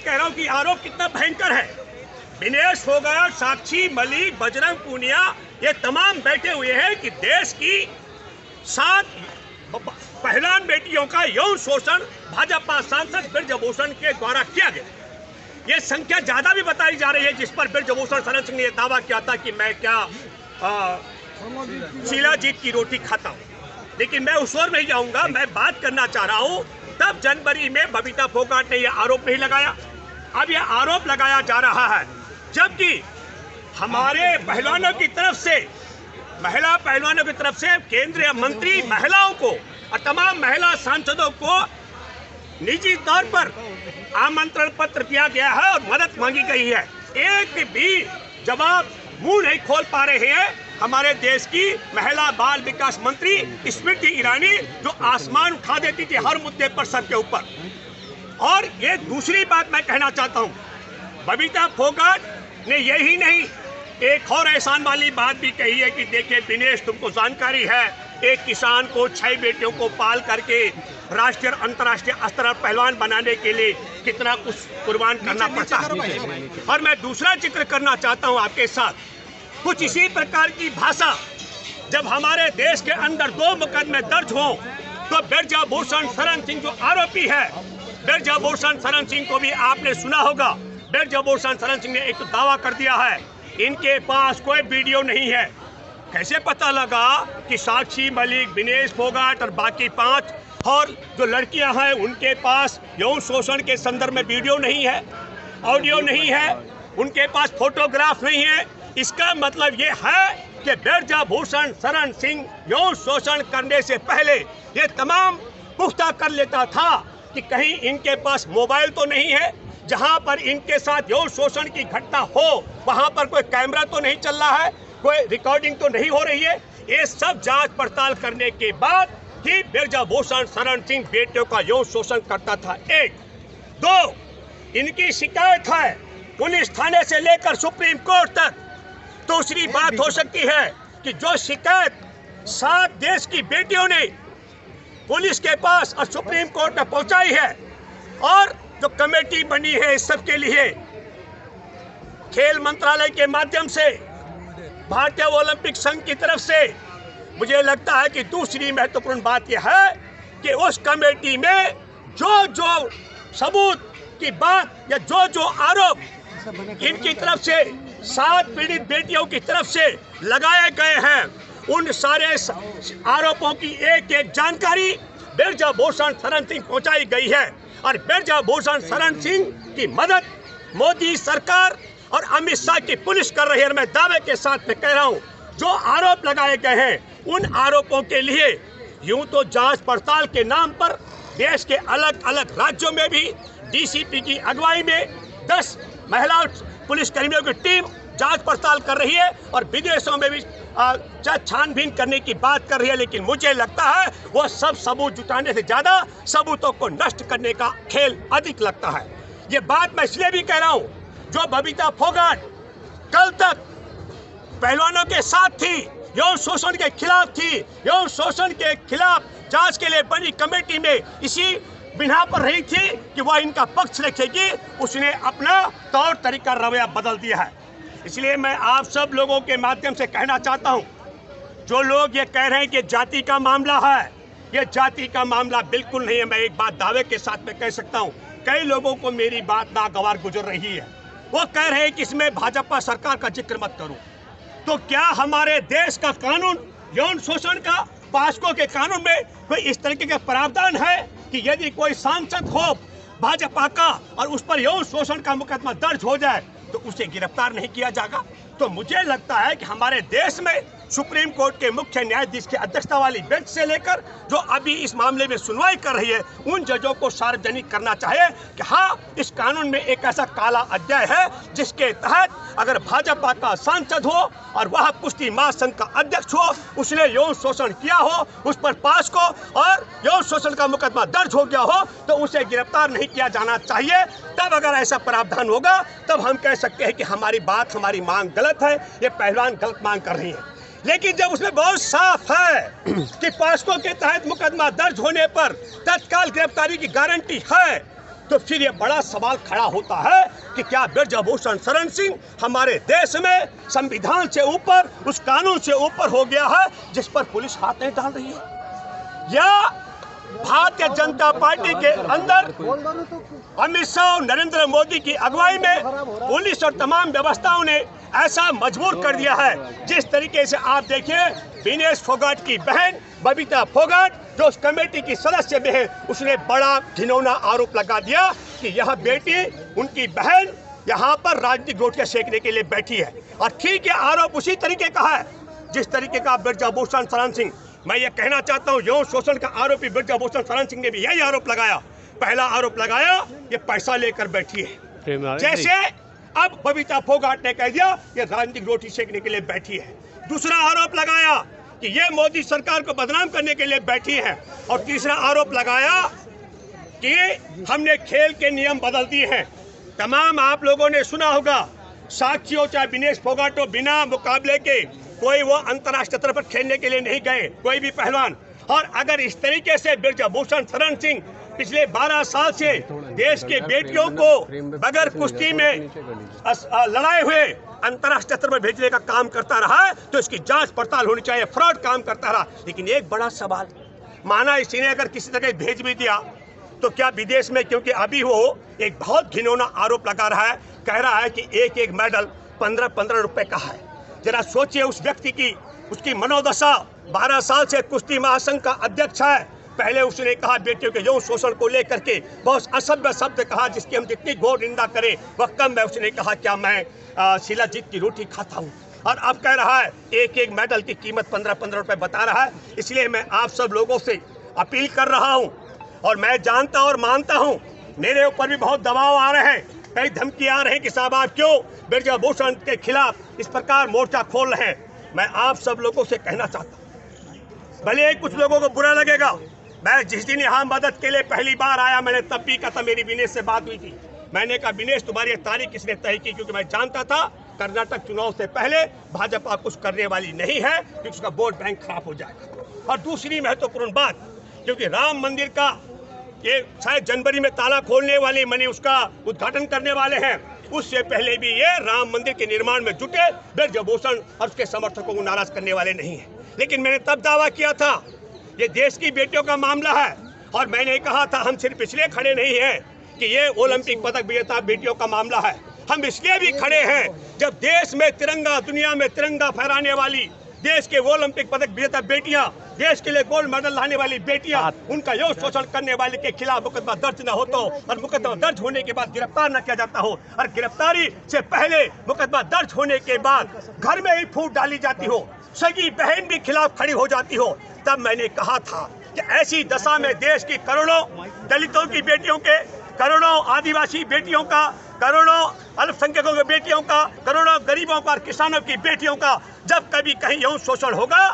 कह रहा हूं कि आरोप कितना भयंकर है। विनेश फोगाट, साक्षी मलिक, बजरंग पूनिया, ये तमाम बैठे हुए हैं कि देश की 7 पहलवान बेटियों का यौन शोषण भाजपा सांसद ब्रजभूषण के द्वारा किया गया। ये संख्या ज्यादा भी बताई जा रही है, जिस पर ब्रजभूषण शरण सिंह ने यह दावा किया था कि मैं क्या शिलाजीत की रोटी खाता हूँ। लेकिन मैं उस ओर नहीं जाऊंगा। मैं बात करना चाह रहा हूँ, तब जनवरी में बबीता फोगाट ने यह आरोप नहीं लगाया। अब यह आरोप लगाया जा रहा है, जबकि हमारे पहलवानों की तरफ से, महिला पहलवानों की तरफ से केंद्रीय मंत्री महिलाओं को और तमाम महिला सांसदों को निजी तौर पर आमंत्रण पत्र दिया गया है और मदद मांगी गई है। एक भी जवाब मुंह नहीं खोल पा रहे हैं हमारे देश की महिला बाल विकास मंत्री स्मृति ईरानी, जो आसमान उठा देती थी हर मुद्दे पर सर के ऊपर। और ये दूसरी बात मैं कहना चाहता हूँ, बबीता फोगाट ने यही नहीं, एक और एहसान वाली बात भी कही है कि देखिए विनेश, तुमको जानकारी है एक किसान को 6 बेटियों को पाल करके राष्ट्रीय और अंतर्राष्ट्रीय स्तर पर पहलवान बनाने के लिए कितना कुछ कुर्बान करना पड़ता है। और मैं दूसरा जिक्र करना चाहता हूं आपके साथ, कुछ इसी प्रकार की भाषा जब हमारे देश के अंदर 2 मुकदमे दर्ज हों तो ब्रजभूषण शरण सिंह जो आरोपी है, ब्रजभूषण शरण सिंह को भी आपने सुना होगा। ब्रजभूषण शरण सिंह ने एक दावा कर दिया है, इनके पास कोई वीडियो नहीं है। कैसे पता लगा कि साक्षी मलिक, विनेश फोगाट और बाकी 5 और जो लड़कियां हैं उनके पास यौन शोषण के संदर्भ में वीडियो नहीं है, ऑडियो नहीं है, उनके पास फोटोग्राफ नहीं है। इसका मतलब ये है कि ब्रजभूषण शरण सिंह यौन शोषण करने से पहले ये तमाम पुख्ता कर लेता था कि कहीं इनके पास मोबाइल तो नहीं है, जहां पर इनके साथ यौन शोषण की घटना हो वहां पर कोई कैमरा तो नहीं चल रहा है, कोई रिकॉर्डिंग तो नहीं हो रही है। ये सब जांच पड़ताल करने के बाद कि ब्रजभूषण शरण सिंह बेटियों का यौन शोषण करता था। 1, 2, इनकी शिकायत है पुलिस थाने से लेकर सुप्रीम कोर्ट तक। दूसरी बात हो सकती है कि जो शिकायत 7 देश की बेटियों ने पुलिस के पास और सुप्रीम कोर्ट में पहुंचाई है, और जो कमेटी बनी है इस सब के लिए खेल मंत्रालय के माध्यम से, भारतीय ओलंपिक संघ की तरफ से, मुझे लगता है कि दूसरी महत्वपूर्ण बात यह है कि उस कमेटी में जो जो सबूत की बात या जो जो आरोप इनकी तरफ से 7 पीड़ित बेटियों की तरफ से लगाए गए हैं, उन सारे आरोपों की एक एक जानकारी ब्रजभूषण शरण सिंह पहुंचाई गई है। और ब्रजभूषण शरण सिंह की मदद मोदी सरकार और अमित शाह की पुलिस कर रही है। मैं दावे के साथ में कह रहा हूं, जो आरोप लगाए गए हैं उन आरोपों के लिए यूं तो जांच पड़ताल के नाम पर देश के अलग अलग राज्यों में भी डीसीपी की अगुवाई में 10 महिला पुलिसकर्मियों की टीम जांच पड़ताल कर रही है और विदेशों में भी छानबीन करने की बात कर रही है। लेकिन मुझे लगता है वो सब सबूत जुटाने से ज्यादा सबूतों को नष्ट करने का खेल अधिक लगता है। ये बात मैं इसलिए भी कह रहा हूं, जो बबीता फोगाट कल तक पहलवानों के साथ थी, यौन शोषण के खिलाफ थी, यौन शोषण के खिलाफ जांच के लिए बनी कमेटी में इसी बिना पर रही थी कि वह इनका पक्ष रखेगी, उसने अपना तौर तरीका रवैया बदल दिया है। इसलिए मैं आप सब लोगों के माध्यम से कहना चाहता हूं, जो लोग ये कह रहे हैं कि जाति का मामला है, ये जाति का मामला बिल्कुल नहीं है। मैं एक बात दावे के साथ में कह सकता हूं, कई लोगों को मेरी बात नागवार गुजर रही है। वो कह रहे हैं कि इसमें भाजपा सरकार का जिक्र मत करो। तो क्या हमारे देश का कानून यौन शोषण का, पास्को के कानून में कोई इस तरीके का प्रावधान है कि यदि कोई सांसद हो भाजपा का और उस पर यौन शोषण का मुकदमा दर्ज हो जाए तो उसे गिरफ्तार नहीं किया जाएगा? तो मुझे लगता है कि हमारे देश में सुप्रीम कोर्ट के मुख्य न्यायाधीश की अध्यक्षता वाली बेंच से लेकर जो अभी इस मामले में सुनवाई कर रही है, उन जजों को सार्वजनिक करना चाहिए कि हाँ, इस कानून में एक ऐसा काला अध्याय है जिसके तहत अगर भाजपा का सांसद हो और वह कुश्ती महासंघ का अध्यक्ष हो, उसने यौन शोषण किया हो, उस पर पास्को और यौन शोषण का मुकदमा दर्ज हो गया हो, तो उसे गिरफ्तार नहीं किया जाना चाहिए। तब अगर ऐसा प्रावधान होगा तब हम कह सकते हैं कि हमारी बात, हमारी मांग गलत है, ये पहलवान गलत मांग कर रही है। लेकिन जब उसमें बहुत साफ है कि पास्को के तहत मुकदमा दर्ज होने पर तत्काल गिरफ्तारी की गारंटी है, तो फिर ये बड़ा सवाल खड़ा होता है कि क्या ब्रजभूषण शरण सिंह हमारे देश में संविधान से ऊपर, उस कानून से ऊपर हो गया है जिस पर पुलिस हाथ नहीं डाल रही है? या भारतीय जनता पार्टी के अंदर अमित शाह और नरेंद्र मोदी की अगुवाई में पुलिस और तमाम व्यवस्थाओं ने ऐसा मजबूर कर दिया है? जिस तरीके से आप देखिए, विनेश फोगाट की बहन बबीता फोगाट जो उस कमेटी की सदस्य में है, उसने बड़ा घिनौना आरोप लगा दिया कि यह बेटी, उनकी बहन यहाँ पर राजनीतिक रोटियां सेकने के लिए बैठी है। और ठीक है, आरोप उसी तरीके का है जिस तरीके का ब्रजभूषण शरण सिंह। मैं ये कहना चाहता हूँ, यौन शोषण का आरोपी ब्रजभूषण शरण सिंह ने भी यही आरोप लगाया। पहला आरोप लगाया ये पैसा लेकर बैठी है, जैसे अब बबीता फोगाट ने कह दिया ये राजनीतिक रोटी सेकने के लिए बैठी है। दूसरा आरोप लगाया कि ये मोदी सरकार को बदनाम करने के लिए बैठी है। और तीसरा आरोप लगाया कि हमने खेल के नियम बदल दिए हैं। तमाम आप लोगों ने सुना होगा, साक्षियों चाहे विनेश फोगाट हो, बिना मुकाबले के कोई वो अंतर्राष्ट्रीय स्तर पर खेलने के लिए नहीं गए, कोई भी पहलवान। और अगर इस तरीके से ब्रजभूषण शरण सिंह पिछले 12 साल से देश के बेटियों को बगैर कुश्ती में लड़ाए हुए अंतर्राष्ट्रीय स्तर पर भेजने का काम करता रहा है, तो इसकी जांच पड़ताल होनी चाहिए। फ्रॉड काम करता रहा। लेकिन एक बड़ा सवाल, माना इसने अगर किसी तरह भेज भी दिया तो क्या विदेश में, क्योंकि अभी वो एक बहुत घिनौना आरोप लगा रहा है, कह रहा है कि एक एक मेडल 15-15 रुपए का है। जरा सोचिए उस व्यक्ति की, उसकी मनोदशा। 12 साल से कुश्ती महासंघ का अध्यक्ष है। पहले उसने कहा बेटियों के यौन शोषण को लेकर के बहुत असभ्य शब्द कहा जिसकी हम जितनी घोर निंदा करें वह कम है। उसने कहा क्या मैं शिलाजीत की रोटी खाता हूँ? और अब कह रहा है एक एक मेडल की कीमत 15-15 रुपए बता रहा है। इसलिए मैं आप सब लोगों से अपील कर रहा हूँ, और मैं जानता और मानता हूँ मेरे ऊपर भी बहुत दबाव आ रहे हैं, कई धमकी आ रहे हैं कि साहब आप क्यों ब्रजभूषण के खिलाफ इस प्रकार मोर्चा खोल रहे हैं। मैं आप सब लोगों से कहना चाहता हूँ, भले ही कुछ लोगों को बुरा लगेगा, मैं जिस दिन यहाँ मदद के लिए पहली बार आया मैंने तब भी कहा था, मेरी विनेश से बात हुई थी, मैंने कहा विनेश तुम्हारी तारीख किसने तय की? क्योंकि मैं जानता था कर्नाटक चुनाव से पहले भाजपा कुछ करने वाली नहीं है क्योंकि उसका वोट बैंक खराब हो जाएगा। और दूसरी महत्वपूर्ण बात, क्योंकि राम मंदिर का ये शायद जनवरी में ताला खोलने वाले, मैंने उसका उद्घाटन करने वाले हैं, उससे पहले भी ये राम मंदिर के निर्माण में जुटे ब्रजभूषण और उसके समर्थकों को नाराज करने वाले नहीं है। लेकिन मैंने तब दावा किया था ये देश की बेटियों का मामला है, और मैंने कहा था हम सिर्फ इसलिए खड़े नहीं हैं कि ये ओलंपिक पदक विजेता बेटियों का मामला है, हम इसलिए भी खड़े हैं जब देश में तिरंगा, दुनिया में तिरंगा फहराने वाली देश के ओलंपिक पदक विजेता बेटियां, देश के लिए गोल्ड मेडल लाने वाली बेटियां, उनका यौन शोषण करने वाले के खिलाफ मुकदमा दर्ज न हो तो, और मुकदमा दर्ज होने के बाद गिरफ्तार न किया जाता हो, और गिरफ्तारी से पहले मुकदमा दर्ज होने के बाद घर में ही फूट डाली जाती हो, सगी बहन भी खिलाफ खड़ी हो जाती हो, तब मैंने कहा था कि ऐसी दशा में देश की करोड़ों दलितों की बेटियों के, करोड़ों आदिवासी बेटियों का, करोड़ों अल्पसंख्यकों की बेटियों का, करोड़ों गरीबों का और किसानों की बेटियों का जब कभी कहीं यौन शोषण होगा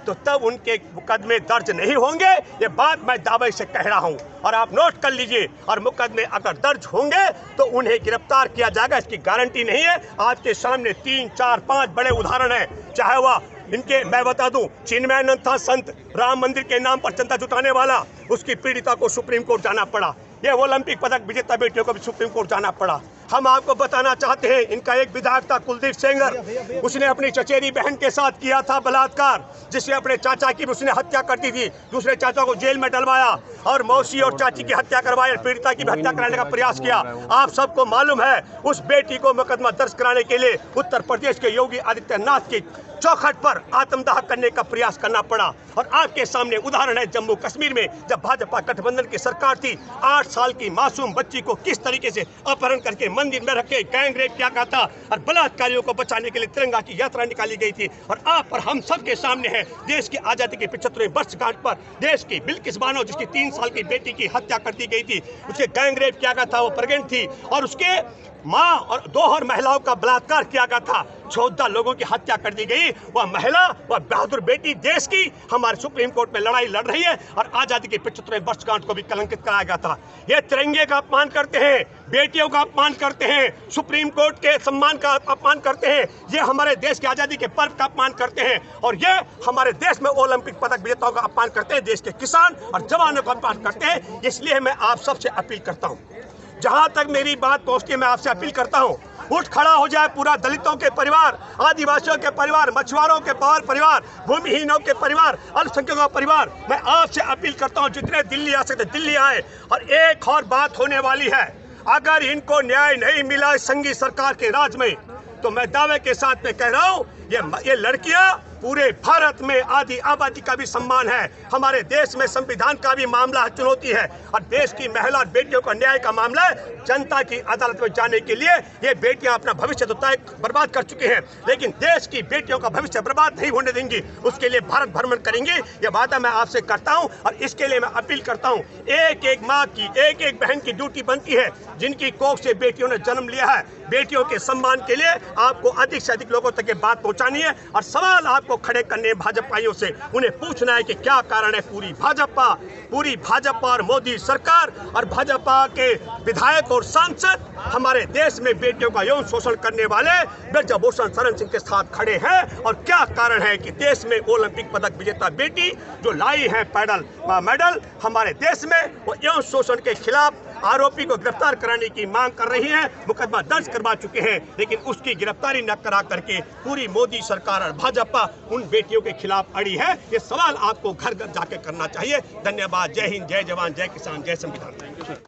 तो तब उनके मुकदमे दर्ज नहीं होंगे। ये बात मैं दावे से कह रहा हूं, और आप नोट कर लीजिए। और मुकदमे अगर दर्ज होंगे तो उन्हें गिरफ्तार किया जाएगा, इसकी गारंटी नहीं है। आपके सामने 3, 4, 5 बड़े उदाहरण हैं, चाहे वह इनके, मैं बता दूं, चिन्मयानंद था संत, राम मंदिर के नाम पर चंदा जुटाने वाला, उसकी पीड़िता को सुप्रीम कोर्ट जाना पड़ा। ये ओलंपिक पदक विजेता बेटियों को भी सुप्रीम कोर्ट जाना पड़ा। हम आपको बताना चाहते हैं, इनका एक विधायक था कुलदीप सेंगर, उसने अपनी चचेरी बहन के साथ किया था बलात्कार, जिससे अपने चाचा की उसने हत्या कर दी थी, दूसरे चाचा को जेल में डलवाया और मौसी और चाची की हत्या करवाई, पीड़िता की हत्या कराने का प्रयास किया। आप सबको मालूम है उस बेटी को मुकदमा दर्ज कराने के लिए उत्तर प्रदेश के योगी आदित्यनाथ की चौखट पर आत्मदाह करने का प्रयास करना पड़ा। और आपके सामने उदाहरण है जम्मू कश्मीर में, जब भाजपा गठबंधन की सरकार थी, 8 साल की मासूम बच्ची को किस तरीके से अपहरण करके मंदिर में रखे गैंग रेप किया गया था, और बलात्कारियों को बचाने के लिए तिरंगा की यात्रा निकाली गई थी। और आप और हम सबके सामने है देश की आजादी के 75वें वर्षगांठ पर देश की बिल्किस बानो, जिसकी 3 साल की बेटी की हत्या कर दी गई थी, उसके गैंग रेप किया गया था, वो प्रेग्नेंट थी, और उसके मां और 2 और महिलाओं का बलात्कार किया गया था, 14 लोगों की हत्या कर दी गई। वह महिला, वह बहादुर बेटी देश की हमारे सुप्रीम कोर्ट में लड़ाई लड़ रही है, और आजादी के 75वें वर्षगांठ को भी कलंकित कराया गया था। ये तिरंगे का अपमान करते हैं, बेटियों का अपमान करते हैं, सुप्रीम कोर्ट के सम्मान का अपमान करते हैं, ये हमारे देश की आजादी के पर्व का अपमान करते हैं, और ये हमारे देश में ओलंपिक पदक विजेताओं का अपमान करते हैं, देश के किसान और जवानों का अपमान करते हैं। इसलिए मैं आप सबसे अपील करता हूँ, जहां तक मेरी बात पहुंचती है, मैं आपसे अपील करता हूं, उठ खड़ा हो जाए पूरा दलितों के परिवार, आदिवासियों के परिवार, मछुआरों के परिवार, भूमिहीनों के परिवार, अल्पसंख्यकों का परिवार। मैं आपसे अपील करता हूं, जितने दिल्ली आ सकते दिल्ली आए। और एक और बात होने वाली है, अगर इनको न्याय नहीं मिला संघी सरकार के राज में, तो मैं दावे के साथ में कह रहा हूं, ये लड़कियां पूरे भारत में आधी आबादी का भी सम्मान है। हमारे देश में संविधान का भी मामला चुनौती है, और देश की महिला बेटियों का न्याय का मामला है। जनता की अदालत में जाने के लिए ये बेटियां अपना भविष्य तो तय बर्बाद कर चुकी हैं, लेकिन देश की बेटियों का भविष्य बर्बाद नहीं होने देंगी। उसके लिए भारत भ्रमण करेंगे, ये वादा मैं आपसे करता हूं। और इसके लिए मैं अपील करता हूं, एक एक माँ की, एक एक बहन की ड्यूटी बनती है, जिनकी कोख से बेटियों ने जन्म लिया है। बेटियों के सम्मान के लिए आपको अधिक से अधिक लोगों तक ये बात पहुंचानी है, और सवाल आपको खड़े करने भाजपाइयों से, उन्हें पूछना है कि क्या कारण है पूरी भाजपा और मोदी सरकार और भाजपा के विधायक और सांसद हमारे देश में बेटियों का यौन शोषण करने वाले ब्रजभूषण शरण सिंह के साथ खड़े हैं। और क्या कारण है कि देश में ओलंपिक पदक विजेता बेटी जो लाई है मेडल हमारे देश में, वो यौन शोषण के खिलाफ आरोपी को गिरफ्तार कराने की मांग कर रही हैं, मुकदमा दर्ज करवा चुके हैं, लेकिन उसकी गिरफ्तारी न करा करके पूरी मोदी सरकार और भाजपा उन बेटियों के खिलाफ अड़ी है। ये सवाल आपको घर घर जाके करना चाहिए। धन्यवाद। जय हिंद, जय जवान, जय किसान, जय संविधान।